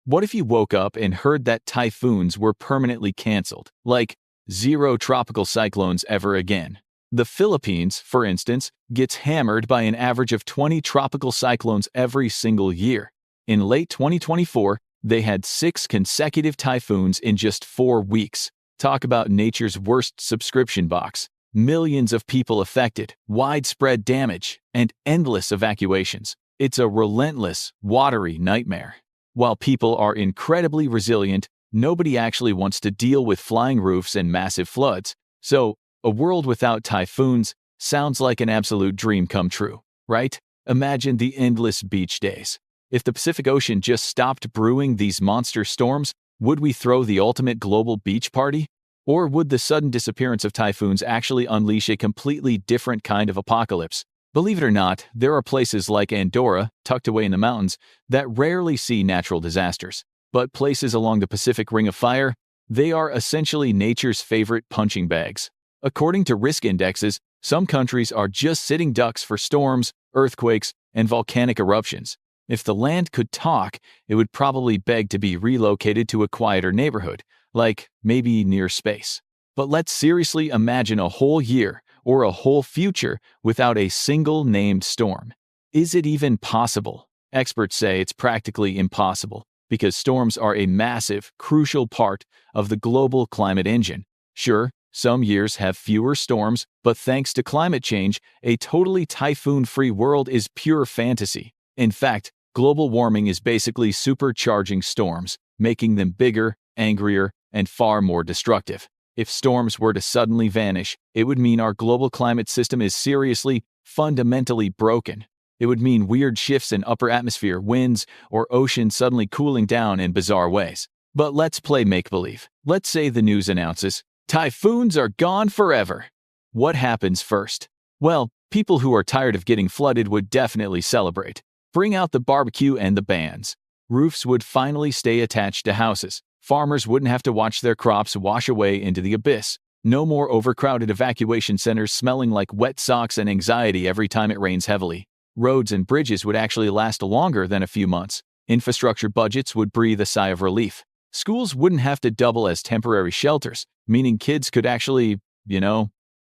What if you woke up and heard that typhoons were permanently canceled, like zero tropical cyclones ever again? The Philippines, for instance, gets hammered by an average of 20 tropical cyclones every single year. In late 2024, they had 6 consecutive typhoons in just 4 weeks. Talk about nature's worst subscription box. Millions of people affected, widespread damage, and endless evacuations. It's a relentless, watery nightmare. While people are incredibly resilient, nobody actually wants to deal with flying roofs and massive floods. So, a world without typhoons sounds like an absolute dream come true, right? Imagine the endless beach days. If the Pacific Ocean just stopped brewing these monster storms, would we throw the ultimate global beach party? Or would the sudden disappearance of typhoons actually unleash a completely different kind of apocalypse? Believe it or not, there are places like Andorra, tucked away in the mountains, that rarely see natural disasters. But places along the Pacific Ring of Fire, they are essentially nature's favorite punching bags. According to risk indexes, some countries are just sitting ducks for storms, earthquakes, and volcanic eruptions. If the land could talk, it would probably beg to be relocated to a quieter neighborhood, like maybe near space. But let's seriously imagine a whole year or a whole future without a single named storm. Is it even possible? Experts say it's practically impossible because storms are a massive, crucial part of the global climate engine. Sure, some years have fewer storms, but thanks to climate change, a totally typhoon-free world is pure fantasy. In fact, global warming is basically supercharging storms, making them bigger, angrier, and far more destructive. If storms were to suddenly vanish, it would mean our global climate system is seriously, fundamentally broken. It would mean weird shifts in upper atmosphere, winds, or oceans suddenly cooling down in bizarre ways. But let's play make-believe. Let's say the news announces, typhoons are gone forever. What happens first? Well, people who are tired of getting flooded would definitely celebrate. Bring out the barbecue and the bands. Roofs would finally stay attached to houses. Farmers wouldn't have to watch their crops wash away into the abyss. No more overcrowded evacuation centers smelling like wet socks and anxiety every time it rains heavily. Roads and bridges would actually last longer than a few months. Infrastructure budgets would breathe a sigh of relief. Schools wouldn't have to double as temporary shelters, meaning kids could actually,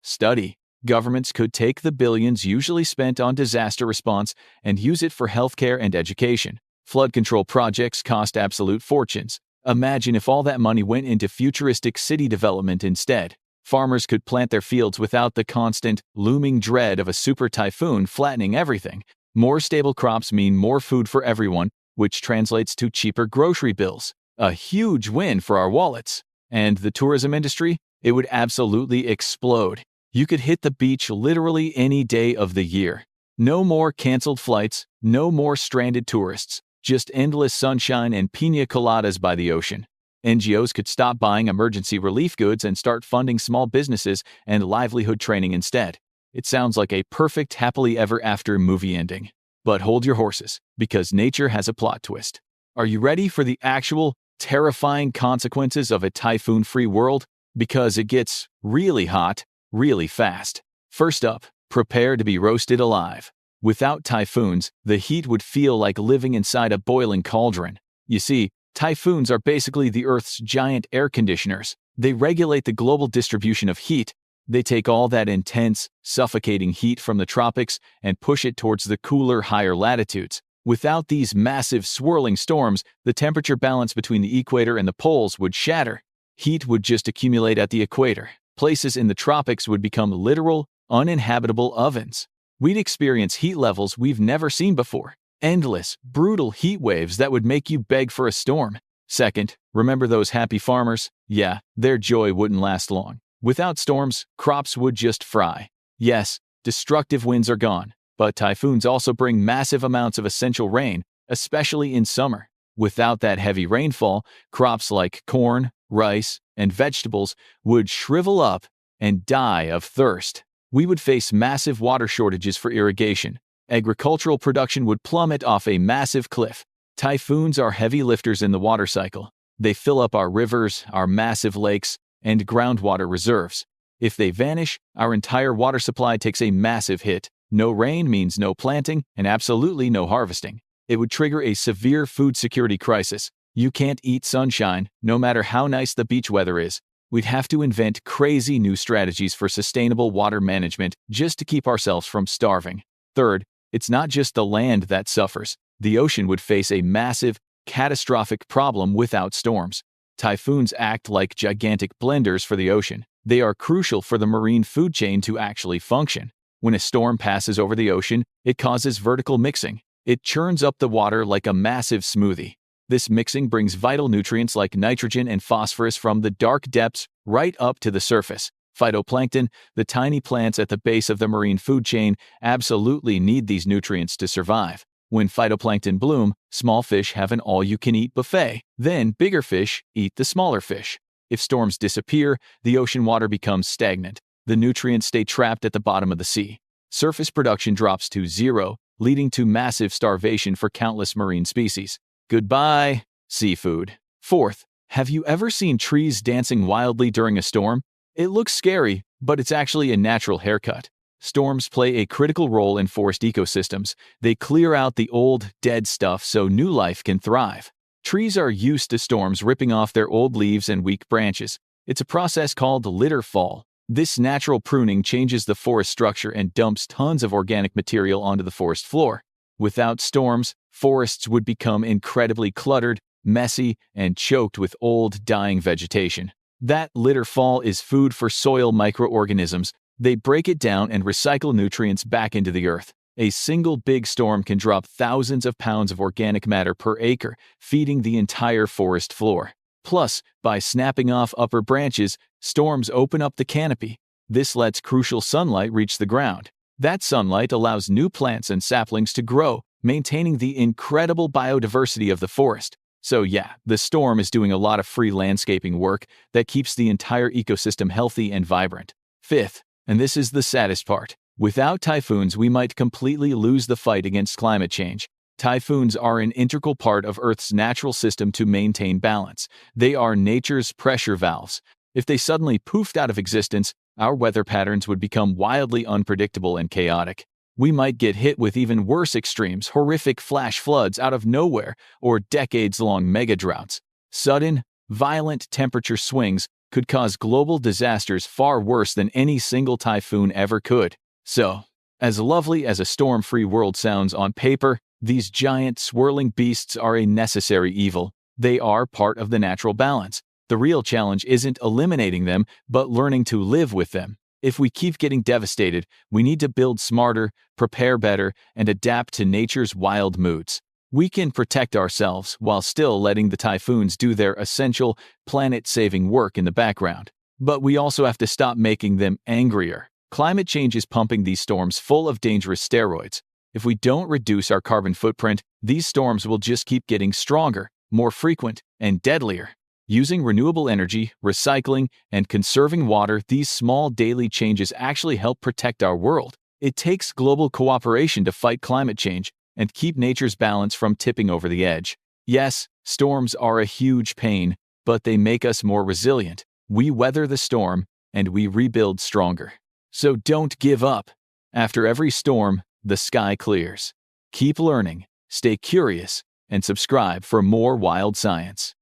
study. Governments could take the billions usually spent on disaster response and use it for healthcare and education. Flood control projects cost absolute fortunes. Imagine if all that money went into futuristic city development instead. Farmers could plant their fields without the constant, looming dread of a super typhoon flattening everything. More stable crops mean more food for everyone, which translates to cheaper grocery bills. A huge win for our wallets. And the tourism industry? It would absolutely explode. You could hit the beach literally any day of the year. No more canceled flights, no more stranded tourists. Just endless sunshine and piña coladas by the ocean. NGOs could stop buying emergency relief goods and start funding small businesses and livelihood training instead. It sounds like a perfect happily ever after movie ending. But hold your horses, because nature has a plot twist. Are you ready for the actual, terrifying consequences of a typhoon-free world? Because it gets really hot, really fast. First up, prepare to be roasted alive. Without typhoons, the heat would feel like living inside a boiling cauldron. You see, typhoons are basically the Earth's giant air conditioners. They regulate the global distribution of heat. They take all that intense, suffocating heat from the tropics and push it towards the cooler, higher latitudes. Without these massive, swirling storms, the temperature balance between the equator and the poles would shatter. Heat would just accumulate at the equator. Places in the tropics would become literal, uninhabitable ovens. We'd experience heat levels we've never seen before. Endless, brutal heat waves that would make you beg for a storm. Second, remember those happy farmers? Yeah, their joy wouldn't last long. Without storms, crops would just fry. Yes, destructive winds are gone, but typhoons also bring massive amounts of essential rain, especially in summer. Without that heavy rainfall, crops like corn, rice, and vegetables would shrivel up and die of thirst. We would face massive water shortages for irrigation. Agricultural production would plummet off a massive cliff. Typhoons are heavy lifters in the water cycle. They fill up our rivers, our massive lakes, and groundwater reserves. If they vanish, our entire water supply takes a massive hit. No rain means no planting and absolutely no harvesting. It would trigger a severe food security crisis. You can't eat sunshine, no matter how nice the beach weather is. We'd have to invent crazy new strategies for sustainable water management just to keep ourselves from starving. Third, it's not just the land that suffers. The ocean would face a massive, catastrophic problem without storms. Typhoons act like gigantic blenders for the ocean. They are crucial for the marine food chain to actually function. When a storm passes over the ocean, it causes vertical mixing. It churns up the water like a massive smoothie. This mixing brings vital nutrients like nitrogen and phosphorus from the dark depths right up to the surface. Phytoplankton, the tiny plants at the base of the marine food chain, absolutely need these nutrients to survive. When phytoplankton bloom, small fish have an all-you-can-eat buffet. Then bigger fish eat the smaller fish. If storms disappear, the ocean water becomes stagnant. The nutrients stay trapped at the bottom of the sea. Surface production drops to zero, leading to massive starvation for countless marine species. Goodbye, seafood. Fourth, have you ever seen trees dancing wildly during a storm? It looks scary, but it's actually a natural haircut. Storms play a critical role in forest ecosystems. They clear out the old, dead stuff so new life can thrive. Trees are used to storms ripping off their old leaves and weak branches. It's a process called litter fall. This natural pruning changes the forest structure and dumps tons of organic material onto the forest floor. Without storms, forests would become incredibly cluttered, messy, and choked with old, dying vegetation. That litter fall is food for soil microorganisms. They break it down and recycle nutrients back into the earth. A single big storm can drop thousands of pounds of organic matter per acre, feeding the entire forest floor. Plus, by snapping off upper branches, storms open up the canopy. This lets crucial sunlight reach the ground. That sunlight allows new plants and saplings to grow, maintaining the incredible biodiversity of the forest. So yeah, the storm is doing a lot of free landscaping work that keeps the entire ecosystem healthy and vibrant. Fifth, and this is the saddest part, without typhoons we might completely lose the fight against climate change. Typhoons are an integral part of Earth's natural system to maintain balance. They are nature's pressure valves. If they suddenly poofed out of existence, our weather patterns would become wildly unpredictable and chaotic. We might get hit with even worse extremes, horrific flash floods out of nowhere, or decades-long mega droughts. Sudden, violent temperature swings could cause global disasters far worse than any single typhoon ever could. So, as lovely as a storm-free world sounds on paper, these giant, swirling beasts are a necessary evil. They are part of the natural balance. The real challenge isn't eliminating them, but learning to live with them. If we keep getting devastated, we need to build smarter, prepare better, and adapt to nature's wild moods. We can protect ourselves while still letting the typhoons do their essential, planet-saving work in the background. But we also have to stop making them angrier. Climate change is pumping these storms full of dangerous steroids. If we don't reduce our carbon footprint, these storms will just keep getting stronger, more frequent, and deadlier. Using renewable energy, recycling, and conserving water, these small daily changes actually help protect our world. It takes global cooperation to fight climate change and keep nature's balance from tipping over the edge. Yes, storms are a huge pain, but they make us more resilient. We weather the storm, and we rebuild stronger. So don't give up. After every storm, the sky clears. Keep learning, stay curious, and subscribe for more wild science.